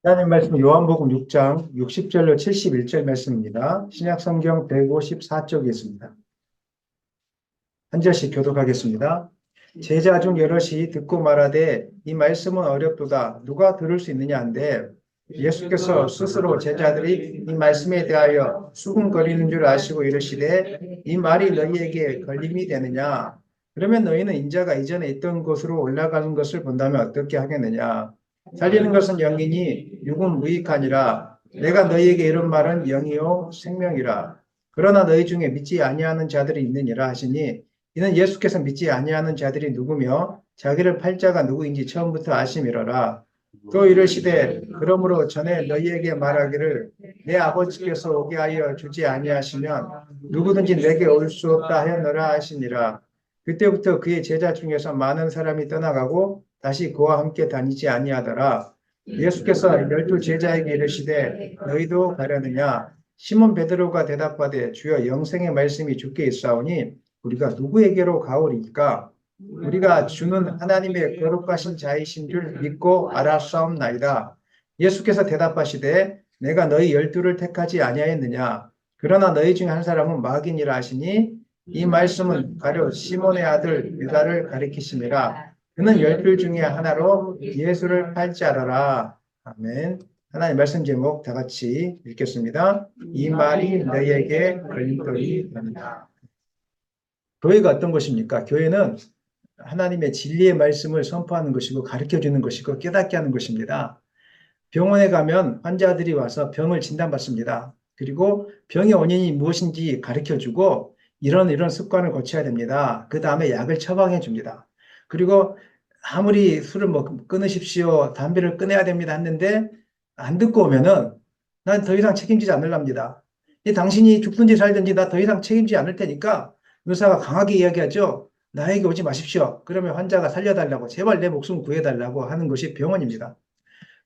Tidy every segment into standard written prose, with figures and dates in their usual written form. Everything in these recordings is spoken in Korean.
하나님 말씀 요한복음 6장 60절로 71절 말씀입니다. 신약성경 154쪽에 있습니다. 한 절씩 교독하겠습니다. 제자 중 여럿이 듣고 말하되 이 말씀은 어렵도다 누가 들을 수 있느냐 한데 예수께서 스스로 제자들이 이 말씀에 대하여 수군거리는 줄 아시고 이르시되 이 말이 너희에게 걸림이 되느냐 그러면 너희는 인자가 이전에 있던 곳으로 올라가는 것을 본다면 어떻게 하겠느냐 살리는 것은 영이니 육은 무익하니라 내가 너희에게 이런 말은 영이요 생명이라 그러나 너희 중에 믿지 아니하는 자들이 있느니라 하시니 이는 예수께서 믿지 아니하는 자들이 누구며 자기를 팔 자가 누구인지 처음부터 아심이로라. 또 이르시되 그러므로 전에 너희에게 말하기를 내 아버지께서 오게 하여 주지 아니하시면 누구든지 내게 올 수 없다 하였노라 하시니라. 그때부터 그의 제자 중에서 많은 사람이 떠나가고 다시 그와 함께 다니지 아니하더라. 예수께서 열두 제자에게 이르시되 너희도 가려느냐? 시몬 베드로가 대답하되 주여 영생의 말씀이 주께 있사오니 우리가 누구에게로 가오리까? 우리가 주는 하나님의 거룩하신 자이신 줄 믿고 알았사옵나이다. 예수께서 대답하시되 내가 너희 열두를 택하지 아니하였느냐? 그러나 너희 중에 한 사람은 마귀니라 하시니 이 말씀은 가룟 시몬의 아들 유다를 가리키심이라. 그는 열둘 중에 하나로 예수를 팔 자라라. 아멘. 하나님 말씀 제목 다 같이 읽겠습니다. 이 말이 너희에게 걸림돌이 된다. 교회가 어떤 것입니까? 교회는 하나님의 진리의 말씀을 선포하는 것이고 가르쳐 주는 것이고 깨닫게 하는 것입니다. 병원에 가면 환자들이 와서 병을 진단받습니다. 그리고 병의 원인이 무엇인지 가르쳐 주고 이런 습관을 고쳐야 됩니다. 그 다음에 약을 처방해 줍니다. 그리고 아무리 술을 끊으십시오, 담배를 끊어야 됩니다 했는데 안 듣고 오면은 난 더 이상 책임지지 않으랍니다. 당신이 죽든지 살든지 나 더 이상 책임지지 않을 테니까 의사가 강하게 이야기하죠. 나에게 오지 마십시오. 그러면 환자가 살려달라고 제발 내 목숨 구해달라고 하는 것이 병원입니다.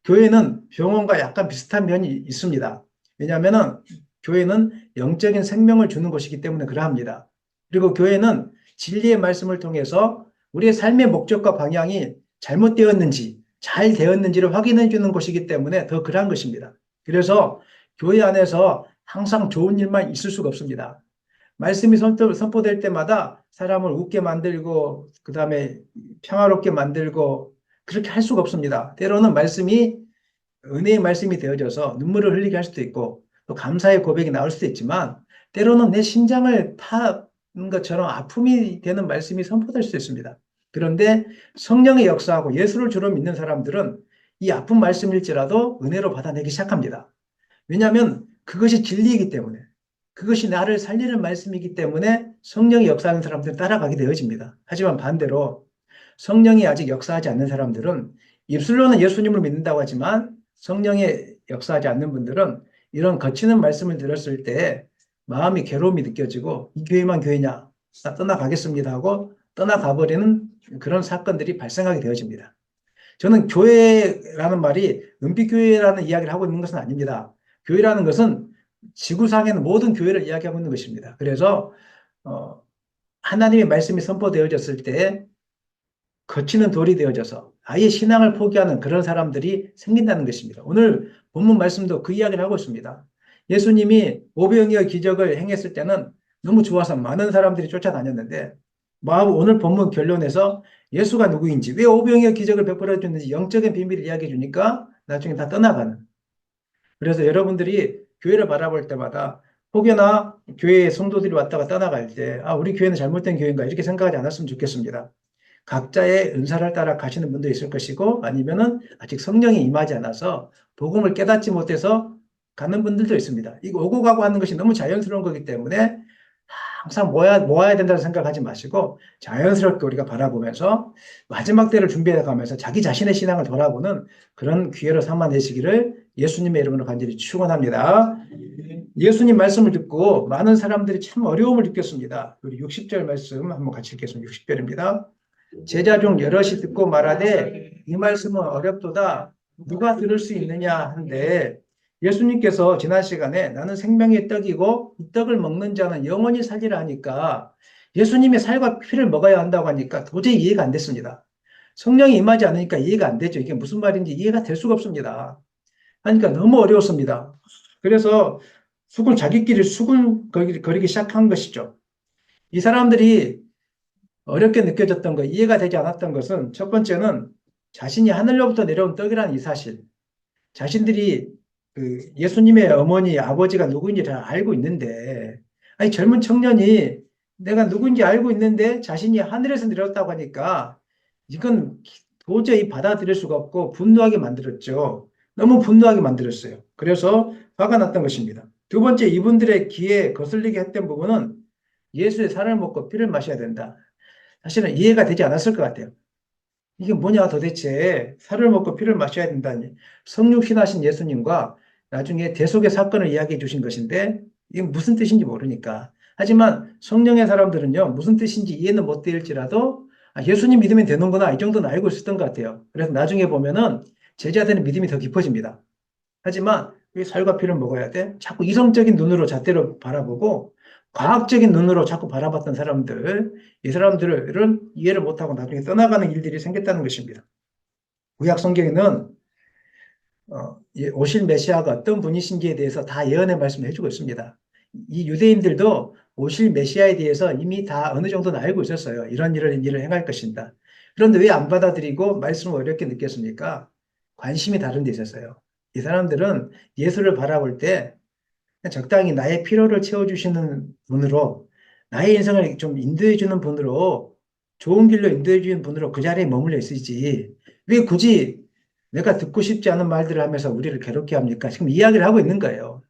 교회는 병원과 약간 비슷한 면이 있습니다. 왜냐하면 교회는 영적인 생명을 주는 것이기 때문에 그러합니다. 그리고 교회는 진리의 말씀을 통해서 우리의 삶의 목적과 방향이 잘못되었는지 잘 되었는지를 확인해 주는 것이기 때문에 더 그러한 것입니다. 그래서 교회 안에서 항상 좋은 일만 있을 수가 없습니다. 말씀이 선포될 때마다 사람을 웃게 만들고 그 다음에 평화롭게 만들고 그렇게 할 수가 없습니다. 때로는 말씀이 은혜의 말씀이 되어져서 눈물을 흘리게 할 수도 있고 또 감사의 고백이 나올 수도 있지만 때로는 내 심장을 타는 것처럼 아픔이 되는 말씀이 선포될 수 있습니다. 그런데 성령의 역사하고 예수를 주로 믿는 사람들은 이 아픈 말씀일지라도 은혜로 받아내기 시작합니다. 왜냐하면 그것이 진리이기 때문에 그것이 나를 살리는 말씀이기 때문에 성령이 역사하는 사람들은 따라가게 되어집니다. 하지만 반대로 성령이 아직 역사하지 않는 사람들은 입술로는 예수님을 믿는다고 하지만 성령의 역사하지 않는 분들은 이런 거치는 말씀을 들었을 때 마음이 괴로움이 느껴지고 이 교회만 교회냐? 나 떠나가겠습니다 하고 떠나가버리는 그런 사건들이 발생하게 되어집니다. 저는 교회라는 말이 은빛교회라는 이야기를 하고 있는 것은 아닙니다. 교회라는 것은 지구상에 있는 모든 교회를 이야기하고 있는 것입니다. 그래서 하나님의 말씀이 선포되어졌을 때 거치는 돌이 되어져서 아예 신앙을 포기하는 그런 사람들이 생긴다는 것입니다. 오늘 본문 말씀도 그 이야기를 하고 있습니다. 예수님이 오병이어 기적을 행했을 때는 너무 좋아서 많은 사람들이 쫓아다녔는데 오늘 본문 결론에서 예수가 누구인지 왜 오병이어 기적을 베풀어 줬는지 영적인 비밀을 이야기해 주니까 나중에 다 떠나가는. 그래서 여러분들이 교회를 바라볼 때마다 혹여나 교회에 성도들이 왔다가 떠나갈 때 우리 교회는 잘못된 교회인가 이렇게 생각하지 않았으면 좋겠습니다. 각자의 은사를 따라 가시는 분도 있을 것이고 아니면은 아직 성령이 임하지 않아서 복음을 깨닫지 못해서 가는 분들도 있습니다. 이거 오고 가고 하는 것이 너무 자연스러운 거기 때문에 항상 모아야 된다는 생각하지 마시고 자연스럽게 우리가 바라보면서 마지막 때를 준비해 가면서 자기 자신의 신앙을 돌아보는 그런 기회로 삼아내시기를 예수님의 이름으로 간절히 축원합니다. 예수님 말씀을 듣고 많은 사람들이 참 어려움을 느꼈습니다. 우리 60절 말씀 한번 같이 읽겠습니다. 60절입니다. 제자 중 여럿이 듣고 말하되 이 말씀은 어렵도다 누가 들을 수 있느냐 한데 예수님께서 지난 시간에 나는 생명의 떡이고 이 떡을 먹는 자는 영원히 살리라 하니까 예수님의 살과 피를 먹어야 한다고 하니까 도저히 이해가 안 됐습니다. 성령이 임하지 않으니까 이해가 안 되죠. 이게 무슨 말인지 이해가 될 수가 없습니다. 하니까 너무 어려웠습니다. 그래서 자기끼리 수군거리기 시작한 것이죠. 이 사람들이 어렵게 느껴졌던 것, 이해가 되지 않았던 것은 첫 번째는 자신이 하늘로부터 내려온 떡이라는 이 사실, 자신들이 그 예수님의 어머니, 아버지가 누구인지 다 알고 있는데, 아니 젊은 청년이 내가 누구인지 알고 있는데 자신이 하늘에서 내려왔다고 하니까 이건 도저히 받아들일 수가 없고 분노하게 만들었죠. 너무 분노하게 만들었어요. 그래서 화가 났던 것입니다. 두 번째, 이분들의 귀에 거슬리게 했던 부분은 예수의 살을 먹고 피를 마셔야 된다. 사실은 이해가 되지 않았을 것 같아요. 이게 뭐냐 도대체 살을 먹고 피를 마셔야 된다니. 성육신하신 예수님과 나중에 대속의 사건을 이야기해 주신 것인데 이게 무슨 뜻인지 모르니까. 하지만 성령의 사람들은요, 무슨 뜻인지 이해는 못 될지라도 예수님 믿으면 되는구나 이 정도는 알고 있었던 것 같아요. 그래서 나중에 보면은 제자들의 믿음이 더 깊어집니다. 하지만 왜 살과 피를 먹어야 돼? 자꾸 이성적인 눈으로 잣대로 바라보고 과학적인 눈으로 자꾸 바라봤던 사람들, 이 사람들은 이해를 못하고 나중에 떠나가는 일들이 생겼다는 것입니다. 구약 성경에는 오실 메시아가 어떤 분이신지에 대해서 다 예언의 말씀을 해주고 있습니다. 이 유대인들도 오실 메시아에 대해서 이미 다 어느 정도는 알고 있었어요. 이런 일을 행할 것입니다. 그런데 왜 안 받아들이고 말씀을 어렵게 느꼈습니까? 관심이 다른 데 있었어요. 이 사람들은 예수를 바라볼 때 적당히 나의 필요를 채워주시는 분으로, 나의 인생을 좀 인도해주는 분으로, 좋은 길로 인도해주는 분으로 그 자리에 머물러 있으지. 왜 굳이 내가 듣고 싶지 않은 말들을 하면서 우리를 괴롭게 합니까? 지금 이야기를 하고 있는 거예요.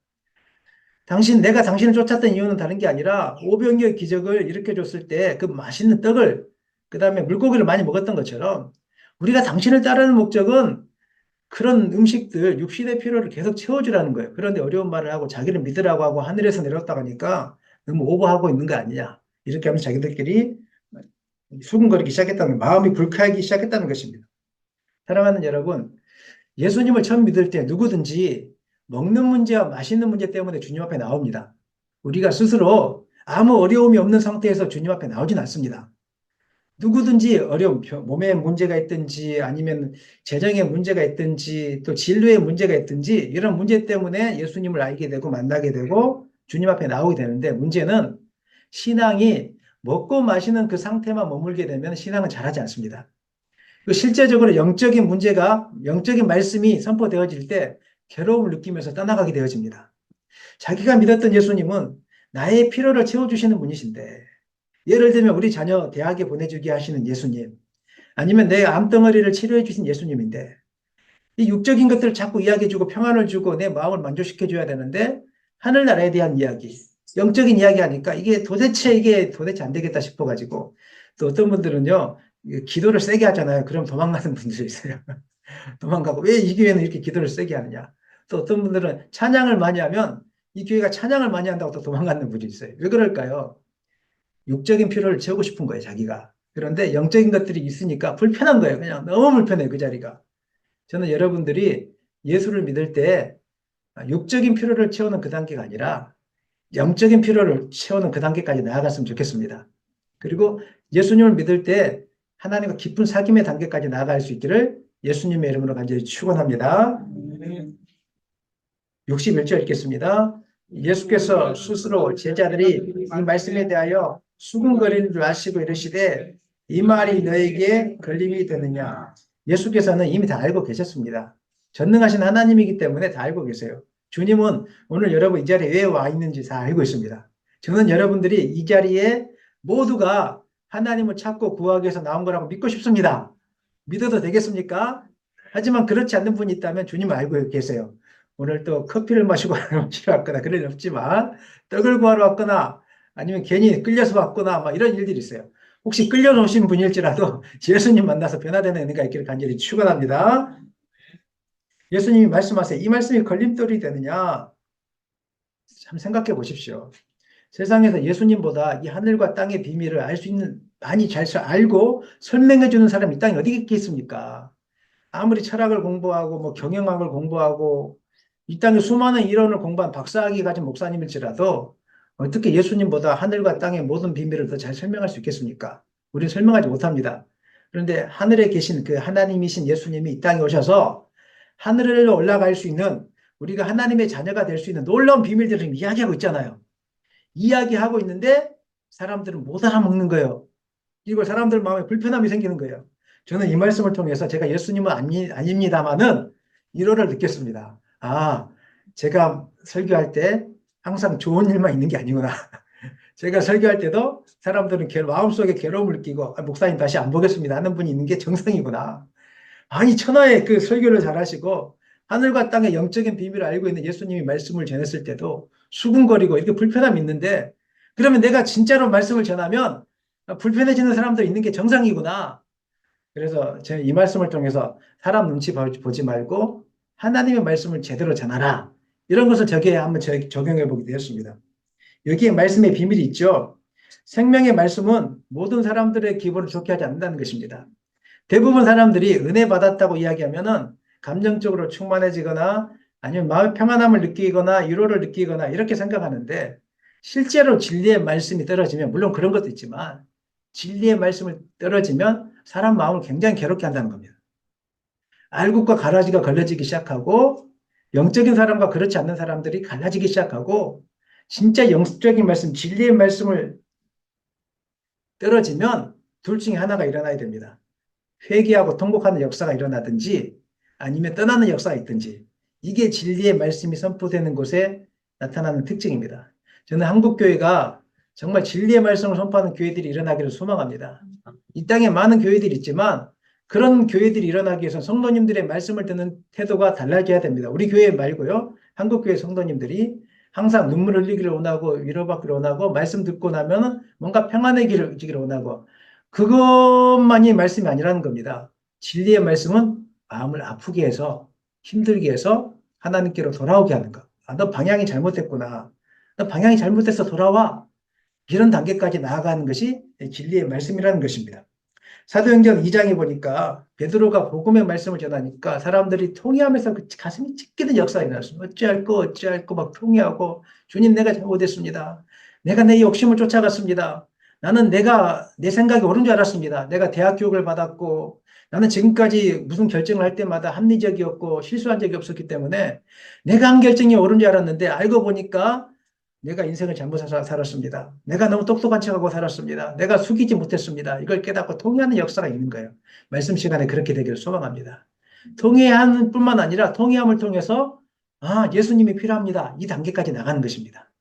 내가 당신을 쫓았던 이유는 다른 게 아니라 오병이어의 기적을 일으켜줬을 때 그 맛있는 떡을, 그 다음에 물고기를 많이 먹었던 것처럼 우리가 당신을 따르는 목적은 그런 음식들, 육신의 필요를 계속 채워주라는 거예요. 그런데 어려운 말을 하고 자기를 믿으라고 하고 하늘에서 내려왔다고 하니까 너무 오버하고 있는 거 아니냐. 이렇게 하면서 자기들끼리 수군거리기 시작했다는, 마음이 불쾌하기 시작했다는 것입니다. 사랑하는 여러분, 예수님을 처음 믿을 때 누구든지 먹는 문제와 마시는 문제 때문에 주님 앞에 나옵니다. 우리가 스스로 아무 어려움이 없는 상태에서 주님 앞에 나오진 않습니다. 누구든지 어려움, 몸에 문제가 있든지 아니면 재정에 문제가 있든지 또 진로에 문제가 있든지 이런 문제 때문에 예수님을 알게 되고 만나게 되고 주님 앞에 나오게 되는데, 문제는 신앙이 먹고 마시는 그 상태만 머물게 되면 신앙은 잘하지 않습니다. 실제적으로 영적인 말씀이 선포되어질 때 괴로움을 느끼면서 떠나가게 되어집니다. 자기가 믿었던 예수님은 나의 필요를 채워주시는 분이신데, 예를 들면 우리 자녀 대학에 보내주게 하시는 예수님, 아니면 내 암덩어리를 치료해 주신 예수님인데, 이 육적인 것들을 자꾸 이야기해주고 평안을 주고 내 마음을 만족시켜줘야 되는데, 하늘나라에 대한 이야기, 영적인 이야기 하니까 이게 도대체 안 되겠다 싶어가지고, 또 어떤 분들은요, 기도를 세게 하잖아요. 그럼 도망가는 분들이 있어요. 도망가고, 왜 이 교회는 이렇게 기도를 세게 하느냐. 또 어떤 분들은 찬양을 많이 하면 이 교회가 찬양을 많이 한다고 또 도망가는 분이 있어요. 왜 그럴까요? 육적인 필요를 채우고 싶은 거예요, 자기가. 그런데 영적인 것들이 있으니까 불편한 거예요. 그냥 너무 불편해요, 그 자리가. 저는 여러분들이 예수를 믿을 때 육적인 필요를 채우는 그 단계가 아니라 영적인 필요를 채우는 그 단계까지 나아갔으면 좋겠습니다. 그리고 예수님을 믿을 때 하나님과 깊은 사귐의 단계까지 나아갈 수 있기를 예수님의 이름으로 간절히 축원합니다. 61절 읽겠습니다. 예수께서 스스로 제자들이 이 말씀에 대하여 수군거리는 줄 아시고 이르시되 이 말이 너에게 걸림이 되느냐. 예수께서는 이미 다 알고 계셨습니다. 전능하신 하나님이기 때문에 다 알고 계세요. 주님은 오늘 여러분 이 자리에 왜 와 있는지 다 알고 있습니다. 저는 여러분들이 이 자리에 모두가 하나님을 찾고 구하기 위해서 나온 거라고 믿고 싶습니다. 믿어도 되겠습니까? 하지만 그렇지 않는 분이 있다면 주님은 알고 계세요. 오늘 또 커피를 마시고 왔거나 그럴 일 없지만 떡을 구하러 왔거나 아니면 괜히 끌려서 왔거나 막 이런 일들이 있어요. 혹시 끌려오신 분일지라도 예수님 만나서 변화되는 은혜가 있기를 간절히 축원합니다. 예수님이 말씀하세요. 이 말씀이 걸림돌이 되느냐? 참 생각해 보십시오. 세상에서 예수님보다 이 하늘과 땅의 비밀을 알 수 있는, 많이 잘 알고 설명해 주는 사람이 이 땅에 어디 있겠습니까? 아무리 철학을 공부하고 뭐 경영학을 공부하고 이 땅에 수많은 이론을 공부한 박사학위 가진 목사님일지라도 어떻게 예수님보다 하늘과 땅의 모든 비밀을 더 잘 설명할 수 있겠습니까? 우리는 설명하지 못합니다. 그런데 하늘에 계신 그 하나님이신 예수님이 이 땅에 오셔서 하늘로 올라갈 수 있는 우리가 하나님의 자녀가 될 수 있는 놀라운 비밀들을 지금 이야기하고 있잖아요. 이야기하고 있는데 사람들은 못 알아먹는 거예요. 이걸 사람들 마음에 불편함이 생기는 거예요. 저는 이 말씀을 통해서 제가 예수님은 아닙니다만은 이로를 느꼈습니다. 아, 제가 설교할 때 항상 좋은 일만 있는 게 아니구나. 제가 설교할 때도 사람들은 마음속에 괴로움을 느끼고 목사님 다시 안 보겠습니다 하는 분이 있는 게 정상이구나. 아니 천하의 그 설교를 잘하시고 하늘과 땅의 영적인 비밀을 알고 있는 예수님이 말씀을 전했을 때도 수군거리고 이렇게 불편함이 있는데 그러면 내가 진짜로 말씀을 전하면 불편해지는 사람도 있는 게 정상이구나. 그래서 제가 이 말씀을 통해서 사람 눈치 보지 말고 하나님의 말씀을 제대로 전하라. 이런 것을 저기에 한번 적용해 보게 되었습니다. 여기에 말씀의 비밀이 있죠. 생명의 말씀은 모든 사람들의 기분을 좋게 하지 않는다는 것입니다. 대부분 사람들이 은혜 받았다고 이야기하면은 감정적으로 충만해지거나 아니면 마음의 평안함을 느끼거나 위로를 느끼거나 이렇게 생각하는데 실제로 진리의 말씀이 떨어지면 물론 그런 것도 있지만 진리의 말씀을 떨어지면 사람 마음을 굉장히 괴롭게 한다는 겁니다. 알곡과 가라지가 걸려지기 시작하고 영적인 사람과 그렇지 않는 사람들이 갈라지기 시작하고 진짜 영적인 말씀, 진리의 말씀을 떨어지면 둘 중에 하나가 일어나야 됩니다. 회개하고 통곡하는 역사가 일어나든지 아니면 떠나는 역사가 있든지 이게 진리의 말씀이 선포되는 곳에 나타나는 특징입니다. 저는 한국교회가 정말 진리의 말씀을 선포하는 교회들이 일어나기를 소망합니다. 이 땅에 많은 교회들이 있지만 그런 교회들이 일어나기 위해서 성도님들의 말씀을 듣는 태도가 달라져야 됩니다. 우리 교회 말고요. 한국교회 성도님들이 항상 눈물 흘리기를 원하고 위로받기를 원하고 말씀 듣고 나면 뭔가 평안해지기를 원하고 그것만이 말씀이 아니라는 겁니다. 진리의 말씀은 마음을 아프게 해서 힘들게 해서 하나님께로 돌아오게 하는 것. 아, 너 방향이 잘못됐구나. 너 방향이 잘못돼서 돌아와. 이런 단계까지 나아가는 것이 진리의 말씀이라는 것입니다. 사도행전 2장에 보니까 베드로가 복음의 말씀을 전하니까 사람들이 통회하면서 그 가슴이 찢기는 역사가 일어났습니다. 어찌할꼬 막 통회하고 주님 내가 잘못했습니다. 내가 내 욕심을 쫓아갔습니다. 나는 내가 내 생각이 옳은 줄 알았습니다. 내가 대학 교육을 받았고 나는 지금까지 무슨 결정을 할 때마다 합리적이었고 실수한 적이 없었기 때문에 내가 한 결정이 옳은 줄 알았는데 알고 보니까 내가 인생을 잘못 살았습니다. 내가 너무 똑똑한 척하고 살았습니다. 내가 숙이지 못했습니다. 이걸 깨닫고 통회하는 역사가 있는 거예요. 말씀 시간에 그렇게 되기를 소망합니다. 통회하는 뿐만 아니라 통회함을 통해서 아, 예수님이 필요합니다. 이 단계까지 나가는 것입니다.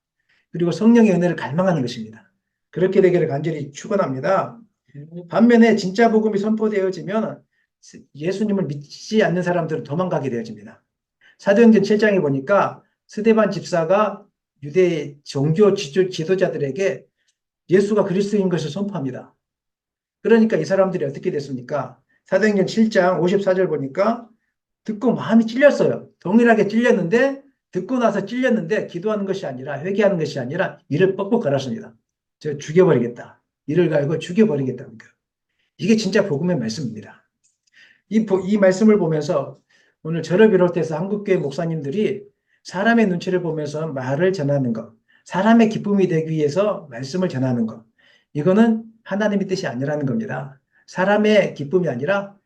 그리고 성령의 은혜를 갈망하는 것입니다. 그렇게 되기를 간절히 축원합니다. 반면에 진짜 복음이 선포되어지면 예수님을 믿지 않는 사람들은 도망가게 되어집니다. 사도행전 7장에 보니까 스데반 집사가 유대 종교 지도자들에게 예수가 그리스도인 것을 선포합니다. 그러니까 이 사람들이 어떻게 됐습니까? 사도행전 7장 54절 보니까 듣고 마음이 찔렸어요. 동일하게 찔렸는데 듣고 나서 찔렸는데 기도하는 것이 아니라 회개하는 것이 아니라 이를 뻑뻑 갈았습니다. 저 죽여버리겠다. 이를 갈고 죽여버리겠다는 거예요. 이게 진짜 복음의 말씀입니다. 이 말씀을 보면서 오늘 저를 비롯해서 한국교회 목사님들이 사람의 눈치를 보면서 말을 전하는 것, 사람의 기쁨이 되기 위해서 말씀을 전하는 것, 이거는 하나님의 뜻이 아니라는 겁니다. 사람의 기쁨이 아니라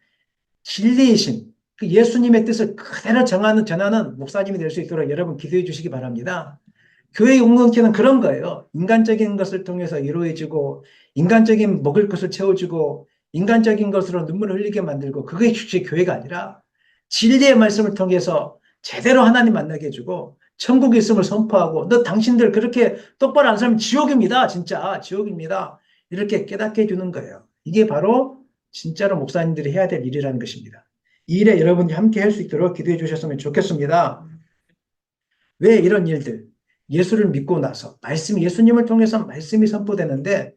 진리이신 그 예수님의 뜻을 그대로 전하는 목사님이 될 수 있도록 여러분 기도해 주시기 바랍니다. 교회 공동체는 그런 거예요. 인간적인 것을 통해서 이루어지고 인간적인 먹을 것을 채워주고 인간적인 것으로 눈물을 흘리게 만들고 그게 주체 교회가 아니라 진리의 말씀을 통해서 제대로 하나님 만나게 해주고 천국에 있음을 선포하고 너 당신들 그렇게 똑바로 안 살면 지옥입니다. 진짜 지옥입니다. 이렇게 깨닫게 해주는 거예요. 이게 바로 진짜로 목사님들이 해야 될 일이라는 것입니다. 이 일에 여러분이 함께 할 수 있도록 기도해 주셨으면 좋겠습니다. 왜 이런 일들? 예수를 믿고 나서 예수님을 통해서 말씀이 선포되는데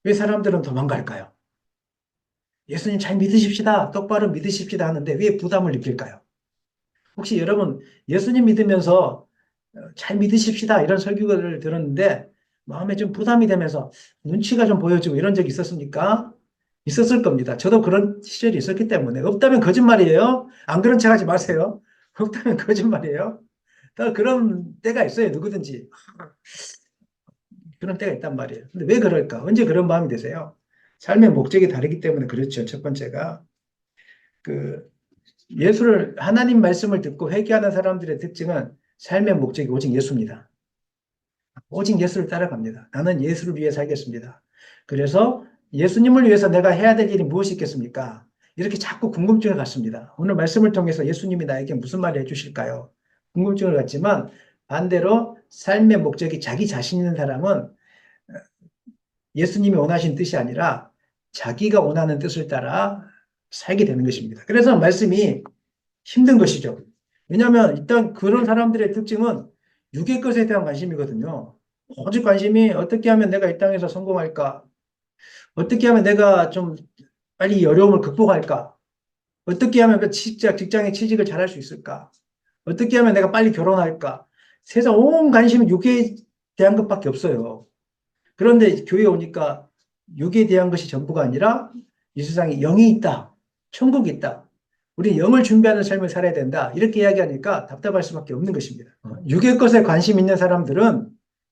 왜 사람들은 도망갈까요? 예수님 잘 믿으십시다. 똑바로 믿으십시다 하는데 왜 부담을 느낄까요? 혹시 여러분 예수님 믿으면서 잘 믿으십시다 이런 설교를 들었는데 마음에 좀 부담이 되면서 눈치가 좀 보여지고 이런 적이 있었습니까? 있었을 겁니다. 저도 그런 시절이 있었기 때문에 없다면 거짓말이에요. 안 그런 척 하지 마세요. 없다면 거짓말이에요. 다 그런 때가 있어요. 누구든지. 그런 때가 있단 말이에요. 근데 왜 그럴까? 언제 그런 마음이 드세요? 삶의 목적이 다르기 때문에 그렇죠. 첫 번째가 그 하나님 말씀을 듣고 회개하는 사람들의 특징은 삶의 목적이 오직 예수입니다. 오직 예수를 따라갑니다. 나는 예수를 위해 살겠습니다. 그래서 예수님을 위해서 내가 해야 될 일이 무엇이 있겠습니까? 이렇게 자꾸 궁금증을 갖습니다. 오늘 말씀을 통해서 예수님이 나에게 무슨 말을 해주실까요? 궁금증을 갖지만 반대로 삶의 목적이 자기 자신 있는 사람은 예수님이 원하신 뜻이 아니라 자기가 원하는 뜻을 따라 살게 되는 것입니다. 그래서 말씀이 힘든 것이죠. 왜냐하면 일단 그런 사람들의 특징은 육의 것에 대한 관심이거든요. 오직 관심이 어떻게 하면 내가 이 땅에서 성공할까? 어떻게 하면 내가 좀 빨리 이 어려움을 극복할까? 어떻게 하면 그 직장에 취직을 잘할 수 있을까? 어떻게 하면 내가 빨리 결혼할까? 세상 온 관심이 육에 대한 것밖에 없어요. 그런데 교회에 오니까 육에 대한 것이 전부가 아니라 이 세상에 영이 있다. 천국이 있다. 우리 영을 준비하는 삶을 살아야 된다. 이렇게 이야기하니까 답답할 수밖에 없는 것입니다. 육의 것에 관심 있는 사람들은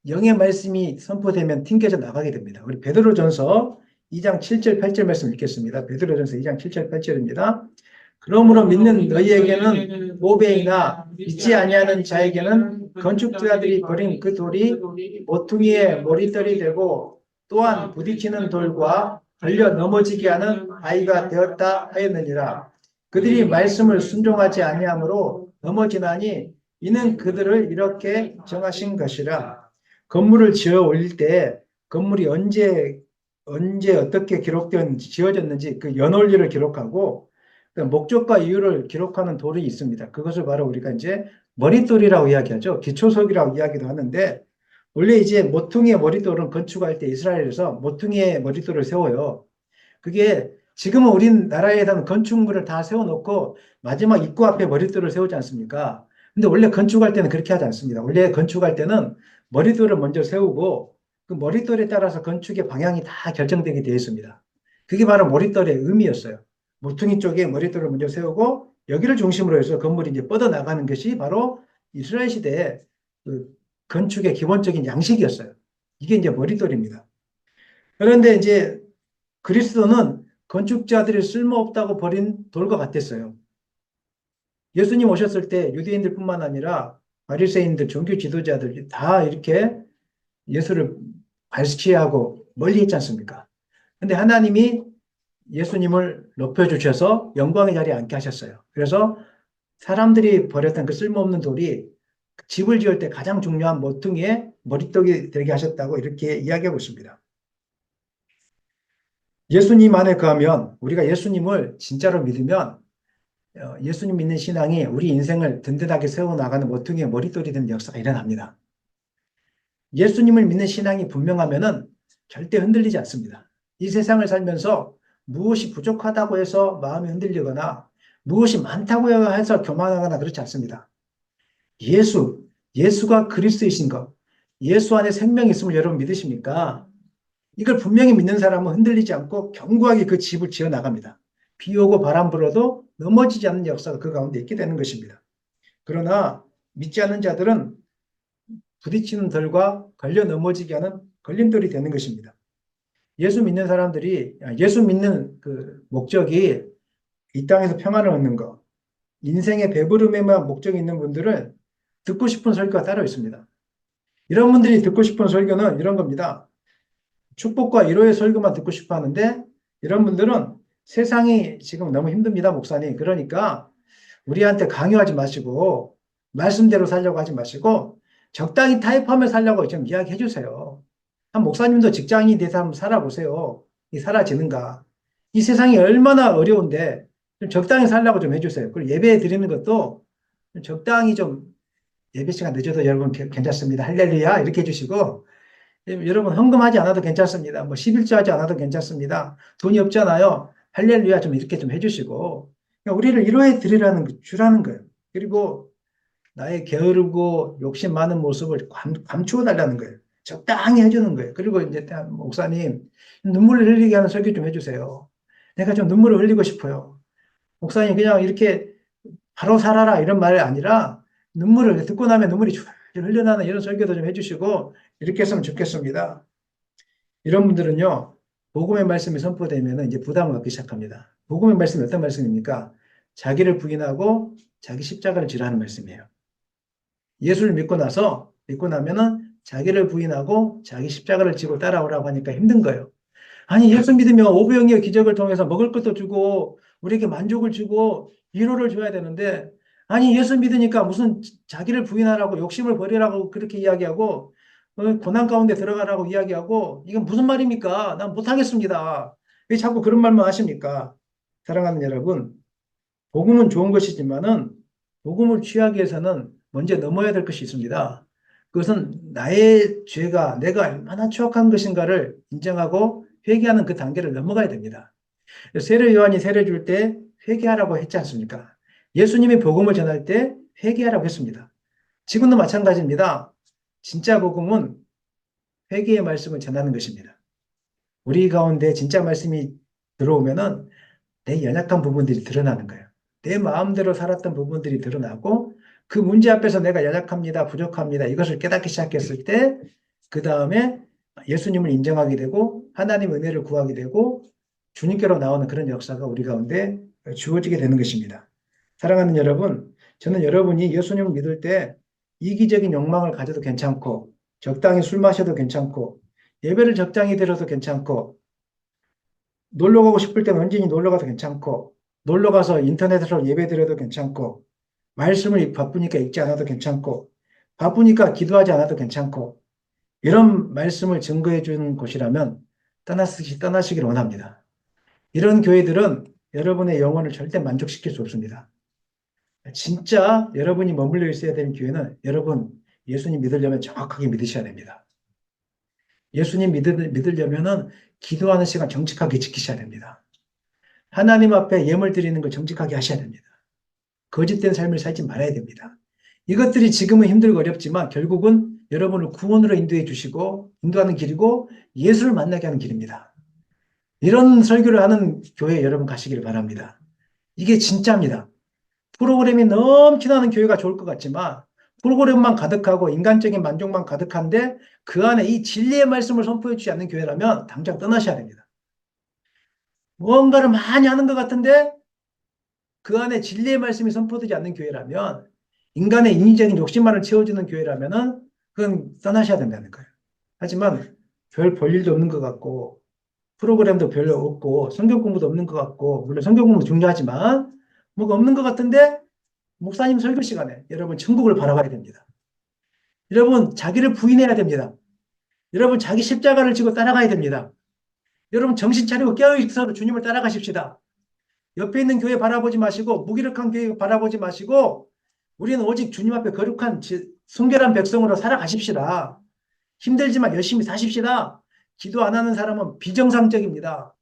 영의 말씀이 선포되면 튕겨져 나가게 됩니다. 우리 베드로전서 2장 7절 8절 말씀 읽겠습니다. 베드로전서 2장 7절 8절입니다. 그러므로 믿는 너희에게는 보배이나 믿지 아니하는 자에게는 건축자들이 버린 그 돌이 모퉁이의 머리털이 되고 또한 부딪히는 돌과 걸려 넘어지게 하는 아이가 되었다 하였느니라. 그들이 말씀을 순종하지 아니하므로 넘어지나니 이는 그들을 이렇게 정하신 것이라. 건물을 지어 올릴 때 건물이 언제 어떻게 지어졌는지 그 연원리를 기록하고 목적과 이유를 기록하는 돌이 있습니다. 그것을 바로 우리가 이제 머릿돌이라고 이야기하죠. 기초석이라고 이야기도 하는데 원래 이제 모퉁이의 머릿돌은 건축할 때 이스라엘에서 모퉁이의 머릿돌을 세워요. 그게 지금은 우리나라에서는 건축물을 다 세워놓고 마지막 입구 앞에 머릿돌을 세우지 않습니까? 근데 원래 건축할 때는 그렇게 하지 않습니다. 원래 건축할 때는 머릿돌을 먼저 세우고 그 머릿돌에 따라서 건축의 방향이 다 결정되게 되어 있습니다. 그게 바로 머릿돌의 의미였어요. 모퉁이 쪽에 머릿돌을 먼저 세우고 여기를 중심으로 해서 건물이 이제 뻗어나가는 것이 바로 이스라엘 시대의 그 건축의 기본적인 양식이었어요. 이게 이제 머릿돌입니다. 그런데 이제 그리스도는 건축자들이 쓸모없다고 버린 돌과 같았어요. 예수님 오셨을 때 유대인들뿐만 아니라 바리새인들, 종교 지도자들 다 이렇게 예수를 발치하고 멀리 했지 않습니까? 근데 하나님이 예수님을 높여주셔서 영광의 자리에 앉게 하셨어요. 그래서 사람들이 버렸던 그 쓸모없는 돌이 집을 지을 때 가장 중요한 모퉁이의 머릿돌이 되게 하셨다고 이렇게 이야기하고 있습니다. 예수님 안에 거하면 우리가 예수님을 진짜로 믿으면 예수님 믿는 신앙이 우리 인생을 든든하게 세워나가는 모퉁이의 머릿돌이 되는 역사가 일어납니다. 예수님을 믿는 신앙이 분명하면은 절대 흔들리지 않습니다. 이 세상을 살면서 무엇이 부족하다고 해서 마음이 흔들리거나 무엇이 많다고 해서 교만하거나 그렇지 않습니다. 예수가 그리스도이신 것, 예수 안에 생명이 있음을 여러분 믿으십니까? 이걸 분명히 믿는 사람은 흔들리지 않고 견고하게 그 집을 지어 나갑니다. 비 오고 바람 불어도 넘어지지 않는 역사가 그 가운데 있게 되는 것입니다. 그러나 믿지 않는 자들은 부딪히는 돌과 걸려 넘어지게 하는 걸림돌이 되는 것입니다. 예수 믿는 그 목적이 이 땅에서 평안을 얻는 것, 인생의 배부름에만 목적이 있는 분들은 듣고 싶은 설교가 따로 있습니다. 이런 분들이 듣고 싶은 설교는 이런 겁니다. 축복과 위로의 설교만 듣고 싶어 하는데 이런 분들은 세상이 지금 너무 힘듭니다, 목사님. 그러니까 우리한테 강요하지 마시고 말씀대로 살려고 하지 마시고 적당히 타협하며 살려고 좀 이야기해 주세요. 한 목사님도 직장인이 돼서 한번 살아보세요. 이 사라지는가. 이 세상이 얼마나 어려운데 좀 적당히 살려고 좀 해주세요. 그리고 예배 드리는 것도 적당히 좀 예배 시간 늦어도 여러분 괜찮습니다. 할렐루야 이렇게 해주시고 여러분 헌금하지 않아도 괜찮습니다. 뭐 11조 하지 않아도 괜찮습니다. 돈이 없잖아요. 할렐루야 좀 이렇게 좀 해주시고 그러니까 우리를 위로해 드리라는 주라는 거예요. 그리고 나의 게으르고 욕심 많은 모습을 감추어 달라는 거예요. 적당히 해주는 거예요. 그리고 이제 목사님 눈물을 흘리게 하는 설교 좀 해주세요. 내가 좀 눈물을 흘리고 싶어요. 목사님 그냥 이렇게 바로 살아라 이런 말이 아니라 눈물을 듣고 나면 눈물이 줄 흘러나는 이런 설교도 좀 해주시고 이렇게 했으면 좋겠습니다. 이런 분들은요, 복음의 말씀이 선포되면 이제 부담을 갖기 시작합니다. 복음의 말씀이 어떤 말씀입니까? 자기를 부인하고 자기 십자가를 지라는 말씀이에요. 예수를 믿고 나면은 자기를 부인하고 자기 십자가를 지고 따라오라고 하니까 힘든 거예요. 아니, 예수 믿으면 오병이어 기적을 통해서 먹을 것도 주고 우리에게 만족을 주고 위로를 줘야 되는데, 아니, 예수 믿으니까 무슨 자기를 부인하라고 욕심을 버리라고 그렇게 이야기하고 고난 가운데 들어가라고 이야기하고, 이건 무슨 말입니까? 난 못하겠습니다. 왜 자꾸 그런 말만 하십니까? 사랑하는 여러분, 복음은 좋은 것이지만은 복음을 취하기 위해서는 먼저 넘어야 될 것이 있습니다. 그것은 나의 죄가 내가 얼마나 추악한 것인가를 인정하고 회개하는 그 단계를 넘어가야 됩니다. 세례 요한이 세례 줄 때 회개하라고 했지 않습니까? 예수님이 복음을 전할 때 회개하라고 했습니다. 지금도 마찬가지입니다. 진짜 복음은 회개의 말씀을 전하는 것입니다. 우리 가운데 진짜 말씀이 들어오면은 내 연약한 부분들이 드러나는 거예요. 내 마음대로 살았던 부분들이 드러나고 그 문제 앞에서 내가 연약합니다, 부족합니다, 이것을 깨닫기 시작했을 때 그 다음에 예수님을 인정하게 되고 하나님 은혜를 구하게 되고 주님께로 나오는 그런 역사가 우리 가운데 주어지게 되는 것입니다. 사랑하는 여러분, 저는 여러분이 예수님을 믿을 때 이기적인 욕망을 가져도 괜찮고 적당히 술 마셔도 괜찮고 예배를 적당히 드려도 괜찮고 놀러 가고 싶을 때는 언제니 놀러 가도 괜찮고 놀러 가서 인터넷으로 예배 드려도 괜찮고 말씀을 바쁘니까 읽지 않아도 괜찮고 바쁘니까 기도하지 않아도 괜찮고 이런 말씀을 증거해 주는 곳이라면 떠나시길 원합니다. 이런 교회들은 여러분의 영혼을 절대 만족시킬 수 없습니다. 진짜 여러분이 머물러 있어야 되는 교회는 여러분 예수님 믿으려면 정확하게 믿으셔야 됩니다. 예수님 믿으려면은 기도하는 시간 정직하게 지키셔야 됩니다. 하나님 앞에 예물 드리는 걸 정직하게 하셔야 됩니다. 거짓된 삶을 살지 말아야 됩니다. 이것들이 지금은 힘들고 어렵지만 결국은 여러분을 구원으로 인도해 주시고 인도하는 길이고 예수를 만나게 하는 길입니다. 이런 설교를 하는 교회에 여러분 가시기를 바랍니다. 이게 진짜입니다. 프로그램이 넘치나는 교회가 좋을 것 같지만 프로그램만 가득하고 인간적인 만족만 가득한데 그 안에 이 진리의 말씀을 선포해 주지 않는 교회라면 당장 떠나셔야 됩니다. 무언가를 많이 하는 것 같은데 그 안에 진리의 말씀이 선포되지 않는 교회라면 인간의 인위적인 욕심만을 채워주는 교회라면은 그건 떠나셔야 된다는 거예요. 하지만 별 볼 일도 없는 것 같고 프로그램도 별로 없고 성경 공부도 없는 것 같고 물론 성경 공부 중요하지만 뭐가 없는 것 같은데 목사님 설교 시간에 여러분 천국을 바라봐야 됩니다. 여러분 자기를 부인해야 됩니다. 여러분 자기 십자가를 지고 따라가야 됩니다. 여러분 정신 차리고 깨어있어서 주님을 따라가십시다. 옆에 있는 교회 바라보지 마시고 무기력한 교회 바라보지 마시고 우리는 오직 주님 앞에 거룩한 순결한 백성으로 살아가십시다. 힘들지만 열심히 사십시다. 기도 안 하는 사람은 비정상적입니다.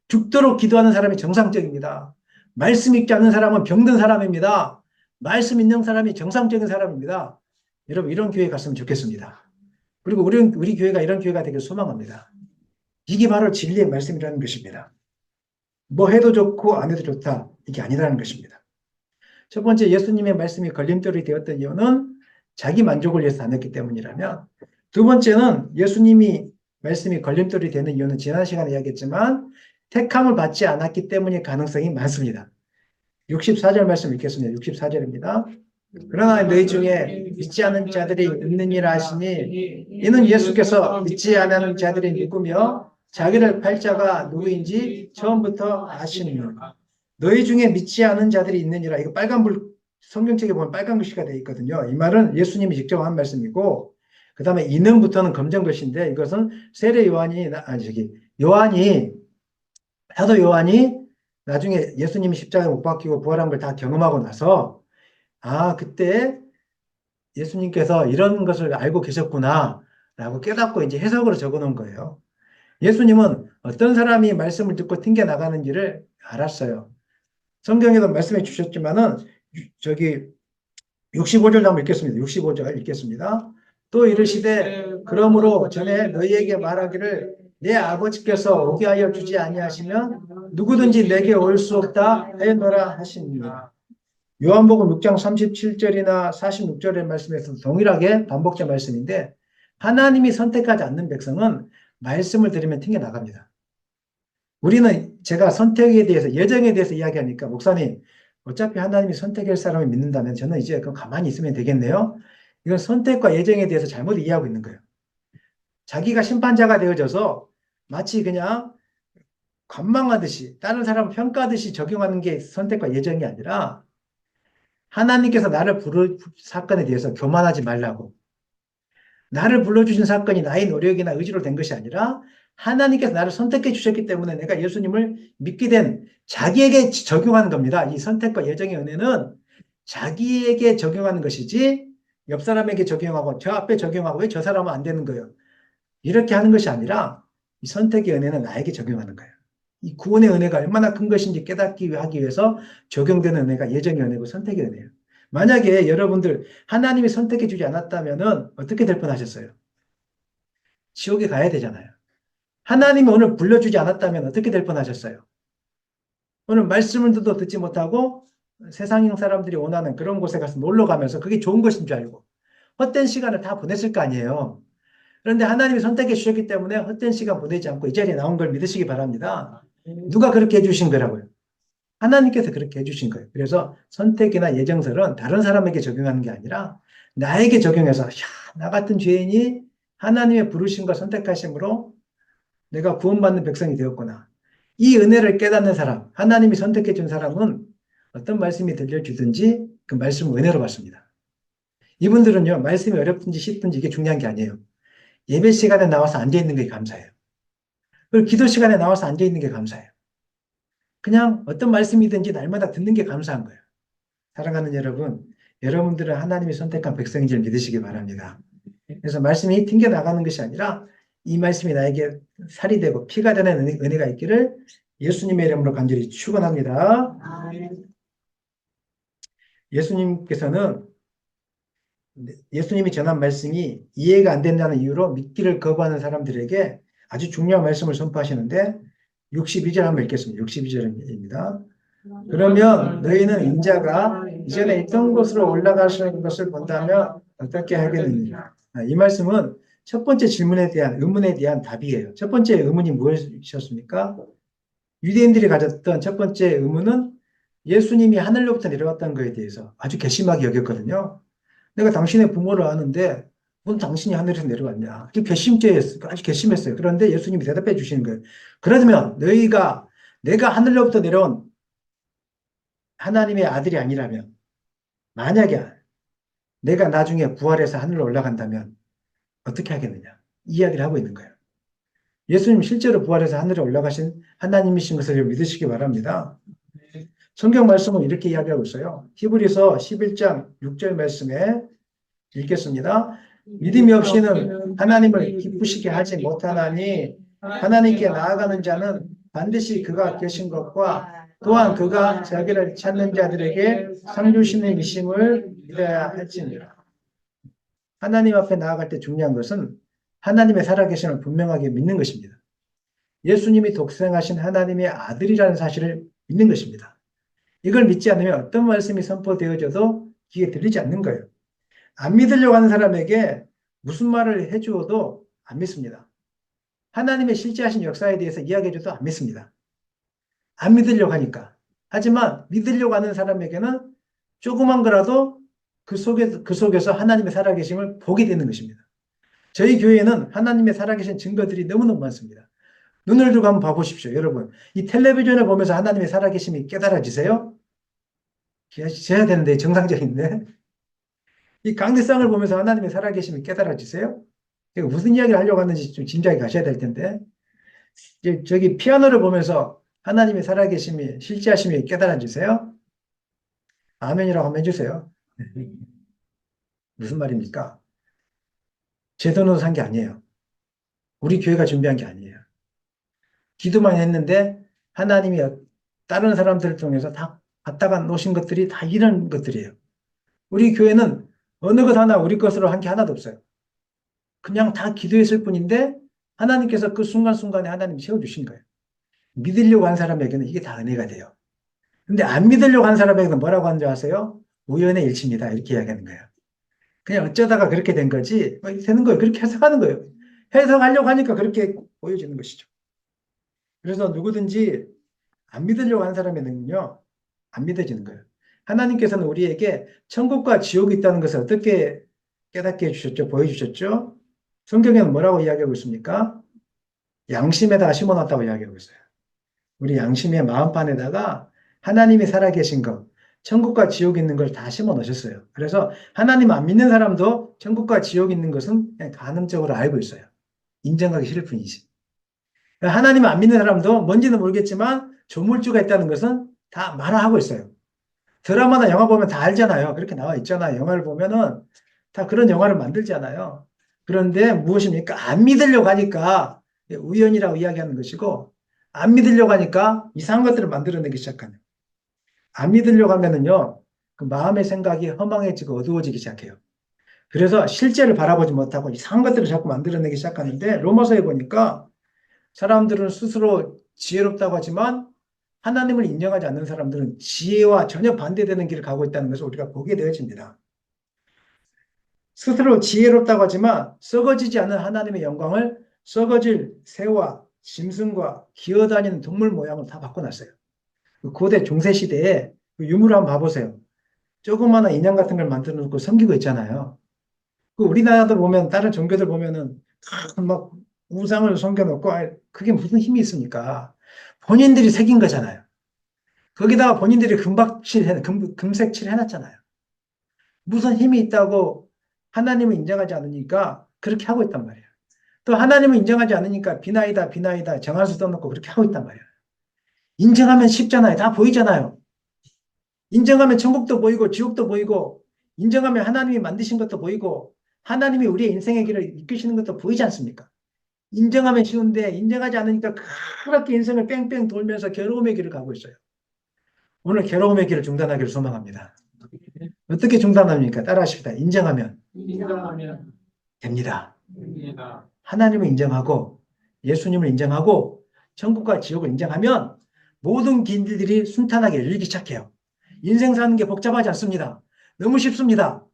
죽도록 기도하는 사람이 정상적입니다. 말씀 읽지 않는 사람은 병든 사람입니다. 말씀 있는 사람이 정상적인 사람입니다. 여러분 이런 교회 갔으면 좋겠습니다. 그리고 우리 교회가 이런 교회가 되길 소망합니다. 이게 바로 진리의 말씀이라는 것입니다. 뭐 해도 좋고 안 해도 좋다. 이게 아니라는 것입니다. 첫 번째 예수님의 말씀이 걸림돌이 되었던 이유는 자기 만족을 위해서 안 했기 때문이라면 두 번째는 예수님이 말씀이 걸림돌이 되는 이유는 지난 시간에 이야기했지만 택함을 받지 않았기 때문일 가능성이 많습니다. 64절 말씀 읽겠습니다. 64절입니다. 그러나 너희 중에 믿지 않는 자들이 있느니라 하시니 이는 예수께서 믿지 않는 자들이 누구며 자기를 팔 자가 누구인지 처음부터 아시느니라. 너희 중에 믿지 않은 자들이 있느니라. 이거 빨간불 성경책에 보면 빨간 글씨가 되어 있거든요. 이 말은 예수님이 직접 한 말씀이고 그 다음에 이는부터는 검정글씨인데 이것은 세례 요한이 사도 요한이 나중에 예수님이 십자가에 못 박히고 부활한 걸 다 경험하고 나서 그때 예수님께서 이런 것을 알고 계셨구나 라고 깨닫고 이제 해석으로 적어 놓은 거예요. 예수님은 어떤 사람이 말씀을 듣고 튕겨 나가는지를 알았어요. 성경에도 말씀해 주셨지만은 65절 한번 읽겠습니다. 65절 읽겠습니다. 또 이르시되 그러므로 전에 너희에게 말하기를 내 아버지께서 오게 하여 주지 아니하시면 누구든지 내게 올 수 없다 하였노라 하시니라. 요한복음 6장 37절이나 46절의 말씀에서 동일하게 반복된 말씀인데 하나님이 선택하지 않는 백성은 말씀을 들으면 튕겨 나갑니다. 우리는 제가 선택에 대해서 예정에 대해서 이야기하니까 목사님 어차피 하나님이 선택할 사람을 믿는다면 저는 이제 그럼 가만히 있으면 되겠네요. 이건 선택과 예정에 대해서 잘못 이해하고 있는 거예요. 자기가 심판자가 되어져서 마치 그냥 관망하듯이 다른 사람을 평가하듯이 적용하는 게 선택과 예정이 아니라 하나님께서 나를 부를 사건에 대해서 교만하지 말라고. 나를 불러주신 사건이 나의 노력이나 의지로 된 것이 아니라 하나님께서 나를 선택해 주셨기 때문에 내가 예수님을 믿게 된 자기에게 적용하는 겁니다. 이 선택과 예정의 은혜는 자기에게 적용하는 것이지 옆 사람에게 적용하고 저 앞에 적용하고 왜 저 사람은 안 되는 거예요. 이렇게 하는 것이 아니라 이 선택의 은혜는 나에게 적용하는 거예요. 이 구원의 은혜가 얼마나 큰 것인지 깨닫기 하기 위해서 적용되는 은혜가 예정의 은혜고 선택의 은혜예요. 만약에 여러분들 하나님이 선택해 주지 않았다면 어떻게 될 뻔하셨어요? 지옥에 가야 되잖아요. 하나님이 오늘 불러주지 않았다면 어떻게 될 뻔하셨어요? 오늘 말씀을 듣지 못하고 세상 사람들이 원하는 그런 곳에 가서 놀러 가면서 그게 좋은 것인 줄 알고 헛된 시간을 다 보냈을 거 아니에요. 그런데 하나님이 선택해 주셨기 때문에 헛된 시간 보내지 않고 이 자리에 나온 걸 믿으시기 바랍니다. 누가 그렇게 해주신 거라고요? 하나님께서 그렇게 해주신 거예요. 그래서 선택이나 예정설은 다른 사람에게 적용하는 게 아니라 나에게 적용해서 야, 나 같은 죄인이 하나님의 부르심과 선택하심으로 내가 구원받는 백성이 되었구나. 이 은혜를 깨닫는 사람, 하나님이 선택해 준 사람은 어떤 말씀이 들려주든지 그 말씀을 은혜로 받습니다. 이분들은요, 말씀이 어렵든지 쉽든지 이게 중요한 게 아니에요. 예배 시간에 나와서 앉아있는 게 감사해요. 그리고 기도 시간에 나와서 앉아있는 게 감사해요. 그냥 어떤 말씀이든지 날마다 듣는 게 감사한 거예요. 사랑하는 여러분, 여러분들은 하나님이 선택한 백성인 줄 믿으시기 바랍니다. 그래서 말씀이 튕겨 나가는 것이 아니라 이 말씀이 나에게 살이 되고 피가 되는 은혜가 있기를 예수님의 이름으로 간절히 축원합니다. 예수님께서는 예수님이 전한 말씀이 이해가 안 된다는 이유로 믿기를 거부하는 사람들에게 아주 중요한 말씀을 선포하시는데 62절 한번 읽겠습니다. 62절입니다. 그러면 너희는 인자가 이전에 있던 곳으로 올라가시는 것을 본다면 어떻게 하겠느냐. 이 말씀은 첫 번째 질문에 대한 의문에 대한 답이에요. 첫 번째 의문이 무엇이었습니까? 유대인들이 가졌던 첫 번째 의문은 예수님이 하늘로부터 내려왔다는 것에 대해서 아주 괘씸하게 여겼거든요. 내가 당신의 부모를 아는데 왜 당신이 하늘에서 내려왔냐. 그게 괘씸죄였어요. 아주 괘씸했어요. 그런데 예수님이 대답해 주시는 거예요. 그러면 너희가 내가 하늘로부터 내려온 하나님의 아들이 아니라면 만약에 내가 나중에 부활해서 하늘로 올라간다면 어떻게 하겠느냐. 이 이야기를 하고 있는 거예요. 예수님 실제로 부활해서 하늘에 올라가신 하나님이신 것을 믿으시기 바랍니다. 성경 말씀은 이렇게 이야기하고 있어요. 히브리서 11장 6절 말씀에 읽겠습니다. 믿음이 없이는 하나님을 기쁘시게 하지 못하나니 하나님께 나아가는 자는 반드시 그가 계신 것과 또한 그가 자기를 찾는 자들에게 상 주시는 이심을 믿어야 할지니라. 하나님 앞에 나아갈 때 중요한 것은 하나님의 살아계심을 분명하게 믿는 것입니다. 예수님이 독생하신 하나님의 아들이라는 사실을 믿는 것입니다. 이걸 믿지 않으면 어떤 말씀이 선포되어져도 귀에 들리지 않는 거예요. 안 믿으려고 하는 사람에게 무슨 말을 해주어도 안 믿습니다. 하나님의 실제하신 역사에 대해서 이야기해줘도 안 믿습니다. 안 믿으려고 하니까. 하지만 믿으려고 하는 사람에게는 조그만 거라도 그 속에서 하나님의 살아계심을 보게 되는 것입니다. 저희 교회에는 하나님의 살아계신 증거들이 너무너무 많습니다. 눈을 들고 한번 봐보십시오. 여러분, 이 텔레비전을 보면서 하나님의 살아계심이 깨달아지세요? 해야 되는데 정상적인데. 이 강대상을 보면서 하나님의 살아계심이 깨달아지세요? 무슨 이야기를 하려고 하는지 좀 짐작이 가셔야 될 텐데. 저기 피아노를 보면서 하나님의 살아계심이 실제하심이 깨달아지세요? 아멘이라고 한번 해주세요. 무슨 말입니까? 제 돈으로 산 게 아니에요. 우리 교회가 준비한 게 아니에요. 기도만 했는데 하나님이 다른 사람들을 통해서 다 갖다가 놓으신 것들이 다 이런 것들이에요. 우리 교회는 어느 것 하나 우리 것으로 한 게 하나도 없어요. 그냥 다 기도했을 뿐인데 하나님께서 그 순간순간에 하나님이 세워주신 거예요. 믿으려고 한 사람에게는 이게 다 은혜가 돼요. 근데 안 믿으려고 한 사람에게는 뭐라고 하는 줄 아세요? 우연의 일치입니다. 이렇게 이야기하는 거예요. 그냥 어쩌다가 그렇게 된 거지, 되는 거예요. 그렇게 해석하는 거예요. 해석하려고 하니까 그렇게 보여지는 것이죠. 그래서 누구든지 안 믿으려고 하는 사람에는요, 안 믿어지는 거예요. 하나님께서는 우리에게 천국과 지옥이 있다는 것을 어떻게 깨닫게 해주셨죠? 보여주셨죠? 성경에는 뭐라고 이야기하고 있습니까? 양심에다가 심어놨다고 이야기하고 있어요. 우리 양심의 마음판에다가 하나님이 살아계신 것, 천국과 지옥 있는 걸 다 심어 놓으셨어요. 그래서 하나님 안 믿는 사람도 천국과 지옥 있는 것은 그냥 간음적으로 알고 있어요. 인정하기 싫을 뿐이지. 하나님 안 믿는 사람도 뭔지는 모르겠지만 조물주가 있다는 것은 다 말하고 있어요. 드라마나 영화 보면 다 알잖아요. 그렇게 나와 있잖아요. 영화를 보면은 다 그런 영화를 만들잖아요. 그런데 무엇입니까? 안 믿으려고 하니까 우연이라고 이야기하는 것이고, 안 믿으려고 하니까 이상한 것들을 만들어내기 시작하는. 안 믿으려고 하면은요, 그 마음의 생각이 허망해지고 어두워지기 시작해요. 그래서 실제를 바라보지 못하고 이상한 것들을 자꾸 만들어내기 시작하는데, 로마서에 보니까 사람들은 스스로 지혜롭다고 하지만 하나님을 인정하지 않는 사람들은 지혜와 전혀 반대되는 길을 가고 있다는 것을 우리가 보게 되어집니다. 스스로 지혜롭다고 하지만 썩어지지 않는 하나님의 영광을 썩어질 새와 짐승과 기어다니는 동물 모양을 다 바꿔놨어요. 그 고대 중세시대에 그 유물을 한번 봐보세요. 조그마한 인형 같은 걸 만들어 놓고 섬기고 있잖아요. 그 우리나라들 보면 다른 종교들 보면은 막 우상을 섬겨놓고 그게 무슨 힘이 있습니까? 본인들이 새긴 거잖아요. 거기다가 본인들이 금색칠 해놨잖아요. 무슨 힘이 있다고 하나님을 인정하지 않으니까 그렇게 하고 있단 말이에요. 또 하나님을 인정하지 않으니까 비나이다, 비나이다, 정할수 써놓고 그렇게 하고 있단 말이에요. 인정하면 쉽잖아요. 다 보이잖아요. 인정하면 천국도 보이고 지옥도 보이고 인정하면 하나님이 만드신 것도 보이고 하나님이 우리의 인생의 길을 이끄시는 것도 보이지 않습니까? 인정하면 쉬운데 인정하지 않으니까 그렇게 인생을 뺑뺑 돌면서 괴로움의 길을 가고 있어요. 오늘 괴로움의 길을 중단하기를 소망합니다. 어떻게 중단합니까? 따라하십시다. 인정하면 됩니다. 하나님을 인정하고 예수님을 인정하고 천국과 지옥을 인정하면 모든 길들이 순탄하게 열리기 시작해요. 인생 사는 게 복잡하지 않습니다. 너무 쉽습니다.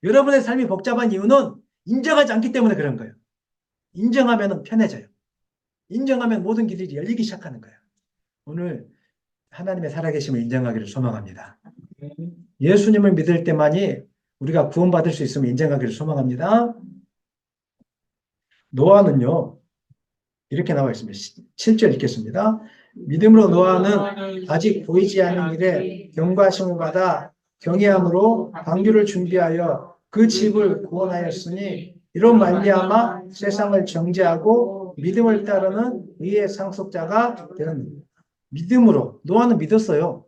여러분의 삶이 복잡한 이유는 인정하지 않기 때문에 그런 거예요. 인정하면 편해져요. 인정하면 모든 길들이 열리기 시작하는 거예요. 오늘 하나님의 살아계심을 인정하기를 소망합니다. 예수님을 믿을 때만이 우리가 구원받을 수 있음을 인정하기를 소망합니다. 노아는요, 이렇게 나와 있습니다. 7절 읽겠습니다. 믿음으로 노아는 아직 보이지 않는 일에 경과심을 받아 경외함으로 방주를 준비하여 그 집을 구원하였으니 이로 말미암아 세상을 정죄하고 믿음을 따르는 의의 상속자가 되는 믿음으로 노아는 믿었어요.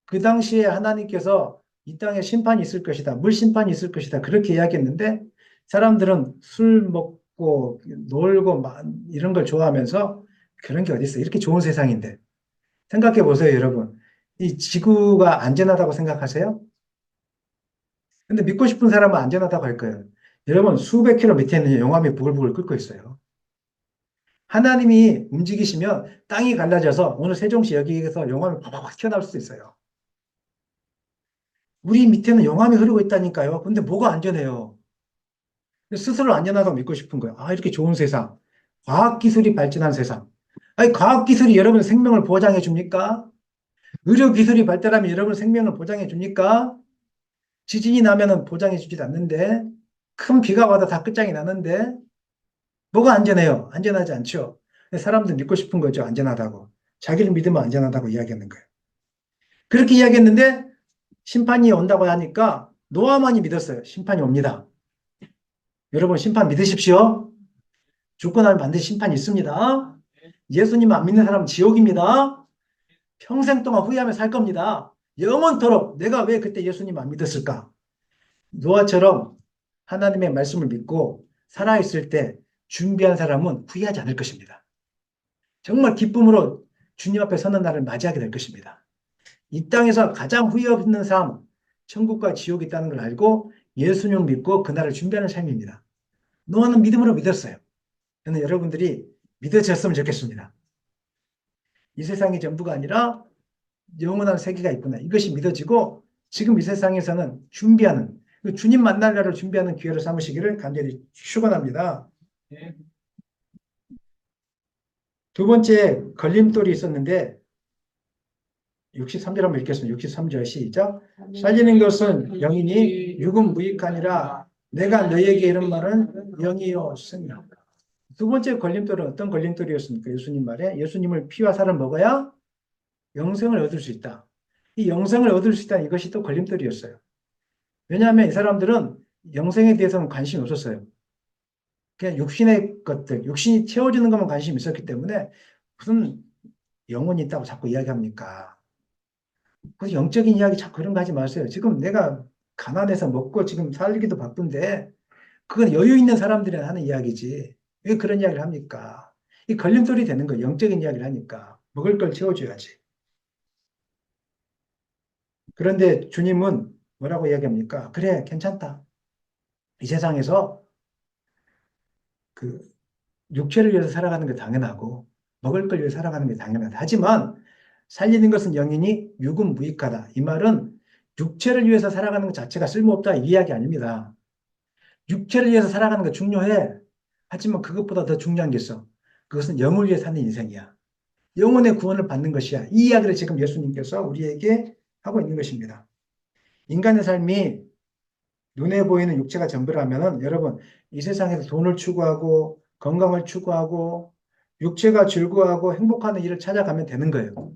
그 당시에 하나님께서 이 땅에 심판이 있을 것이다. 물 심판이 있을 것이다. 그렇게 이야기했는데 사람들은 술 먹고 놀고 이런 걸 좋아하면서 그런 게 어디 있어. 이렇게 좋은 세상인데. 생각해 보세요, 여러분. 이 지구가 안전하다고 생각하세요? 근데 믿고 싶은 사람은 안전하다고 할 거예요. 여러분, 수백 킬로 밑에 있는 용암이 부글부글 끓고 있어요. 하나님이 움직이시면 땅이 갈라져서 오늘 세종시 여기에서 용암이 팍팍 튀어나올 수도 있어요. 우리 밑에는 용암이 흐르고 있다니까요. 근데 뭐가 안전해요? 스스로 안전하다고 믿고 싶은 거예요. 아, 이렇게 좋은 세상. 과학기술이 발전한 세상. 아니, 과학기술이 여러분 생명을 보장해 줍니까? 의료기술이 발달하면 여러분 생명을 보장해 줍니까? 지진이 나면은 보장해 주지 않는데, 큰 비가 와도 다 끝장이 나는데, 뭐가 안전해요? 안전하지 않죠? 사람들 믿고 싶은 거죠. 안전하다고. 자기를 믿으면 안전하다고 이야기하는 거예요. 그렇게 이야기했는데, 심판이 온다고 하니까 노아만이 믿었어요. 심판이 옵니다. 여러분 심판 믿으십시오. 죽고 나면 반드시 심판이 있습니다. 예수님 안 믿는 사람은 지옥입니다. 평생 동안 후회하며 살 겁니다. 영원토록 내가 왜 그때 예수님 안 믿었을까? 노아처럼 하나님의 말씀을 믿고 살아있을 때 준비한 사람은 후회하지 않을 것입니다. 정말 기쁨으로 주님 앞에 서는 날을 맞이하게 될 것입니다. 이 땅에서 가장 후회 없는 삶, 천국과 지옥이 있다는 걸 알고 예수님을 믿고 그날을 준비하는 삶입니다. 노아는 믿음으로 믿었어요. 저는 여러분들이 믿어졌으면 좋겠습니다. 이 세상이 전부가 아니라 영원한 세계가 있구나. 이것이 믿어지고 지금 이 세상에서는 준비하는 주님 만날 날을 준비하는 기회를 삼으시기를 간절히 축원합니다. 두 번째 걸림돌이 있었는데 63절 한번 읽겠습니다. 63절 시작. 살리는 것은 영이니 육은 무익하니라. 내가 너희에게 이런 말은 영이요 생명. 두 번째 걸림돌은 어떤 걸림돌이었습니까? 예수님 말에 예수님을 피와 살을 먹어야 영생을 얻을 수 있다. 이 영생을 얻을 수 있다는 이것이 또 걸림돌이었어요. 왜냐하면 이 사람들은 영생에 대해서는 관심이 없었어요. 그냥 육신의 것들, 육신이 채워지는 것만 관심이 있었기 때문에 무슨 영혼이 있다고 자꾸 이야기합니까? 그래서 영적인 이야기 자꾸 그런 거 하지 마세요. 지금 내가 가난해서 먹고 지금 살기도 바쁜데 그건 여유 있는 사람들이 하는 이야기지. 왜 그런 이야기를 합니까? 이 걸림돌이 되는 거예요. 영적인 이야기를 하니까. 먹을 걸 채워줘야지. 그런데 주님은 뭐라고 이야기합니까? 그래, 괜찮다. 이 세상에서 그 육체를 위해서 살아가는 게 당연하고 먹을 걸 위해서 살아가는 게 당연하다. 하지만 살리는 것은 영이니 육은 무익하다. 이 말은 육체를 위해서 살아가는 것 자체가 쓸모없다 이 이야기 아닙니다. 육체를 위해서 살아가는 거 중요해. 하지만 그것보다 더 중요한 게 있어. 그것은 영을 위해 사는 인생이야. 영혼의 구원을 받는 것이야. 이 이야기를 지금 예수님께서 우리에게 하고 있는 것입니다. 인간의 삶이 눈에 보이는 육체가 전부라면은 여러분 이 세상에서 돈을 추구하고 건강을 추구하고 육체가 즐거워하고 행복하는 일을 찾아가면 되는 거예요.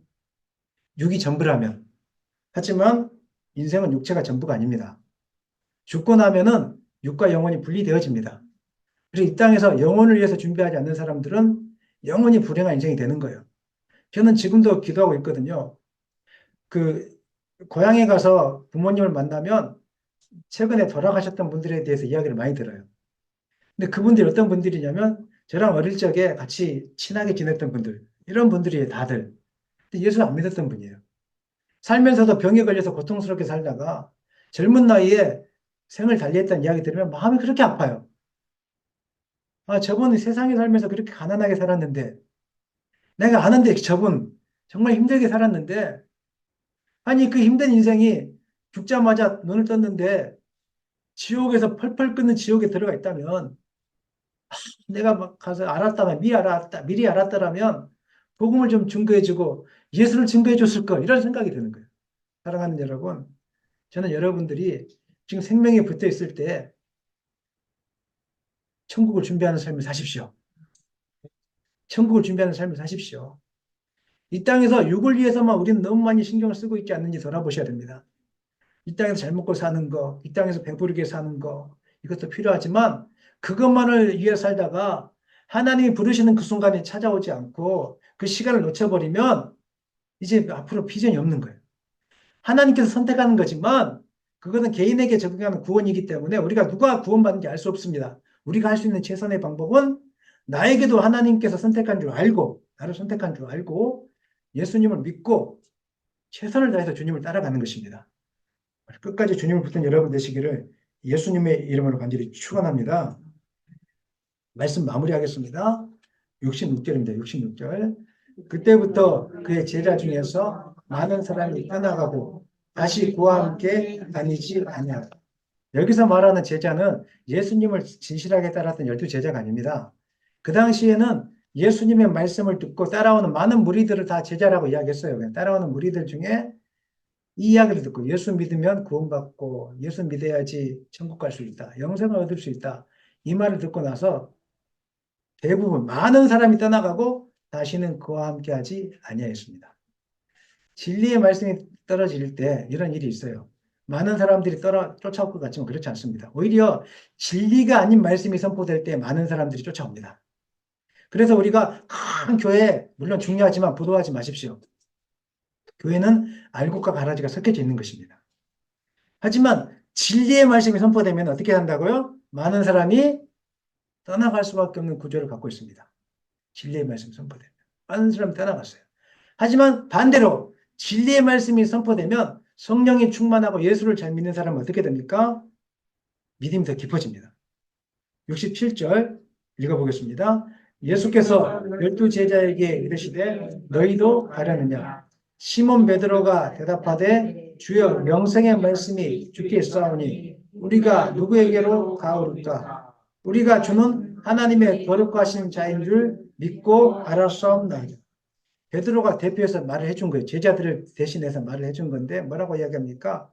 육이 전부라면. 하지만 인생은 육체가 전부가 아닙니다. 죽고 나면은 육과 영혼이 분리되어집니다. 그래서 이 땅에서 영혼을 위해서 준비하지 않는 사람들은 영원히 불행한 인생이 되는 거예요. 저는 지금도 기도하고 있거든요. 그 고향에 가서 부모님을 만나면 최근에 돌아가셨던 분들에 대해서 이야기를 많이 들어요. 근데 그분들이 어떤 분들이냐면 저랑 어릴 적에 같이 친하게 지냈던 분들, 이런 분들이 다들 예수 안 믿었던 분이에요. 살면서도 병에 걸려서 고통스럽게 살다가 젊은 나이에 생을 달리했다는 이야기 들으면 마음이 그렇게 아파요. 아, 저분이 세상에 살면서 그렇게 가난하게 살았는데 내가 아는데 저분 정말 힘들게 살았는데 아니 그 힘든 인생이 죽자마자 눈을 떴는데 지옥에서 펄펄 끓는 지옥에 들어가 있다면 내가 막 가서 알았다면 미리 알았다라면 복음을 좀 증거해주고 예수를 증거해줬을 걸 이런 생각이 드는 거예요. 사랑하는 여러분, 저는 여러분들이 지금 생명에 붙어 있을 때 천국을 준비하는 삶을 사십시오. 천국을 준비하는 삶을 사십시오. 이 땅에서 육을 위해서만 우리는 너무 많이 신경을 쓰고 있지 않는지 돌아보셔야 됩니다. 이 땅에서 잘 먹고 사는 거, 이 땅에서 배부르게 사는 거, 이것도 필요하지만 그것만을 위해 살다가 하나님이 부르시는 그 순간이 찾아오지 않고 그 시간을 놓쳐버리면 이제 앞으로 비전이 없는 거예요. 하나님께서 선택하는 거지만 그것은 개인에게 적용하는 구원이기 때문에 우리가 누가 구원받는지 알 수 없습니다. 우리가 할 수 있는 최선의 방법은 나에게도 하나님께서 선택한 줄 알고 나를 선택한 줄 알고 예수님을 믿고 최선을 다해서 주님을 따라가는 것입니다. 끝까지 주님을 붙든 여러분 되시기를 예수님의 이름으로 간절히 축원합니다. 말씀 마무리하겠습니다. 66절입니다. 66절. 그때부터 그의 제자 중에서 많은 사람이 떠나가고 다시 그와 함께 다니지 아니하라. 여기서 말하는 제자는 예수님을 진실하게 따랐던 12제자가 아닙니다. 그 당시에는 예수님의 말씀을 듣고 따라오는 많은 무리들을 다 제자라고 이야기했어요. 따라오는 무리들 중에 이 이야기를 듣고 예수 믿으면 구원받고 예수 믿어야지 천국 갈 수 있다. 영생을 얻을 수 있다. 이 말을 듣고 나서 대부분 많은 사람이 떠나가고 다시는 그와 함께하지 아니하였습니다. 진리의 말씀이 떨어질 때 이런 일이 있어요. 많은 사람들이 쫓아올 것 같지만 그렇지 않습니다. 오히려 진리가 아닌 말씀이 선포될 때 많은 사람들이 쫓아옵니다. 그래서 우리가 큰 교회 물론 중요하지만 부도하지 마십시오. 교회는 알곡과 가라지가 섞여져 있는 것입니다. 하지만 진리의 말씀이 선포되면 어떻게 한다고요? 많은 사람이 떠나갈 수밖에 없는 구조를 갖고 있습니다. 진리의 말씀이 선포되면. 많은 사람이 떠나갔어요. 하지만 반대로 진리의 말씀이 선포되면 성령이 충만하고 예수를 잘 믿는 사람은 어떻게 됩니까? 믿음이 더 깊어집니다. 67절 읽어보겠습니다. 예수께서 12제자에게 이르시되 너희도 가려느냐? 시몬 베드로가 대답하되 주여 명생의 말씀이 주께 있사오니 우리가 누구에게로 가오를까? 우리가 주는 하나님의 거룩하신 자인 줄 믿고 알았사옵나이다. 베드로가 대표해서 말을 해준 거예요. 제자들을 대신해서 말을 해준 건데 뭐라고 이야기합니까?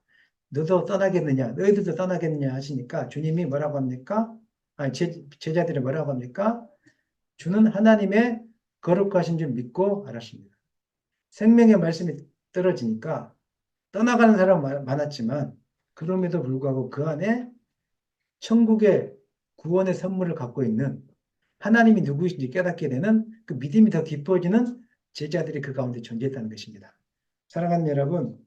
너도 떠나겠느냐? 너희들도 떠나겠느냐 하시니까 주님이 뭐라고 합니까? 아니, 제자들이 뭐라고 합니까? 주는 하나님의 거룩하신 줄 믿고 알았습니다. 생명의 말씀이 떨어지니까 떠나가는 사람 많았지만 그럼에도 불구하고 그 안에 천국의 구원의 선물을 갖고 있는 하나님이 누구이신지 깨닫게 되는 그 믿음이 더 깊어지는 제자들이 그 가운데 존재했다는 것입니다. 사랑하는 여러분,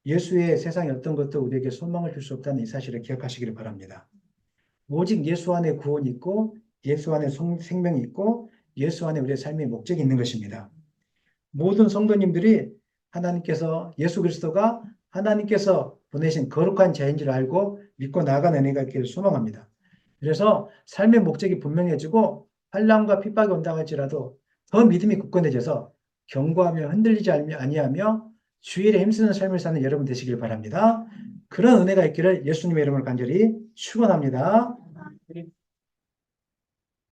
예수의 세상에 어떤 것도 우리에게 소망을 줄 수 없다는 이 사실을 기억하시기를 바랍니다. 오직 예수 안에 구원이 있고 예수 안에 생명이 있고 예수 안에 우리의 삶의 목적이 있는 것입니다. 모든 성도님들이 하나님께서 예수 그리스도가 하나님께서 보내신 거룩한 자인 줄 알고 믿고 나아가는 은혜가 있기를 소망합니다. 그래서 삶의 목적이 분명해지고 환난과 핍박이 온다고 할지라도 더 믿음이 굳건해져서 견고하며 흔들리지 아니하며 주일에 힘쓰는 삶을 사는 여러분 되시길 바랍니다. 그런 은혜가 있기를 예수님의 이름으로 간절히 축원합니다.